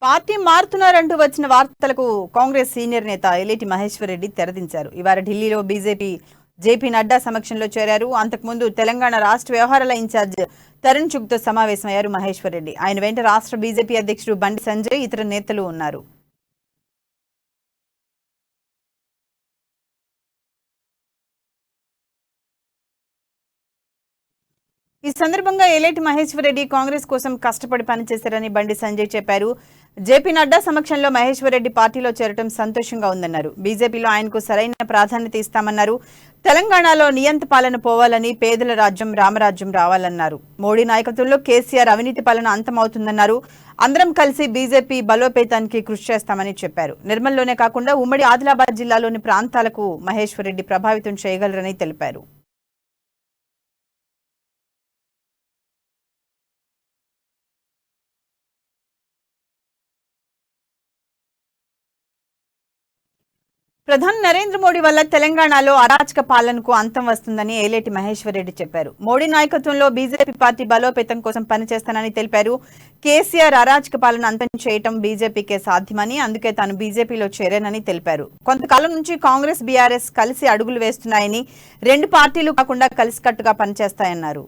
Party మారుతున్నారంటూ వచ్చిన వార్తలకు Congress senior నేత ఎల్లేటి మహేశ్వర్ రెడ్డి తెరదించారు. ఇవాళ ఢిల్లీలో బీజేపీ జేపీ నడ్డా సమక్షంలో చేరారు. అంతకుముందు తెలంగాణ రాష్ట్ర వ్యవహారాల ఇన్ఛార్జ్ తరుణ్ చుగ్తో సమావేశమయ్యారు మహేశ్వర్ రెడ్డి. ఆయన వెంట రాష్ట్ర బీజేపీ అధ్యక్షుడు బండి సంజయ్, ఇతర నేతలు ఉన్నారు. ఈ సందర్భంగా ఎల్లేటి మహేశ్వర్ రెడ్డి కాంగ్రెస్ కోసం కష్టపడి పనిచేశారని బండి సంజయ్ చెప్పారు. జేపీ నడ్డా సమక్షంలో మహేశ్వర్ రెడ్డి పార్టీలో చేరడం సంతోషంగా ఉందన్నారు. బీజేపీలో ఆయనకు సరైన ప్రాధాన్యత ఇస్తామన్నారు. తెలంగాణలో నియంత పాలన పోవాలని, పేదల రాజ్యం రామరాజ్యం రావాలన్నారు. మోడీ నాయకత్వంలో కేసీఆర్ అవినీతి పాలన అంతమవుతుందన్నారు. అందరం కలిసి బీజేపీ బలోపేతానికి కృషి చేస్తామని చెప్పారు. నిర్మల్లోనే కాకుండా ఉమ్మడి ఆదిలాబాద్ జిల్లాలోని ప్రాంతాలకు మహేశ్వర్ రెడ్డి ప్రభావితం చేయగలరని తెలిపారు. ప్రధాని నరేంద్ర మోడీ వల్ల తెలంగాణలో అరాచక పాలనకు అంతం వస్తుందని ఎల్లేటి మహేశ్వర్ రెడ్డి చెప్పారు. మోడీ నాయకత్వంలో బీజేపీ పార్టీ బలోపేతం కోసం పనిచేస్తానని తెలిపారు. కేసీఆర్ అరాచక పాలన అంతం చేయటం బీజేపీకే సాధ్యమని, అందుకే తాను బీజేపీలో చేరానని తెలిపారు. కొంతకాలం నుంచి కాంగ్రెస్, బీఆర్ఎస్ కలిసి అడుగులు వేస్తున్నాయని, రెండు పార్టీలు కాకుండా కలిసికట్టుగా పనిచేస్తాయన్నారు.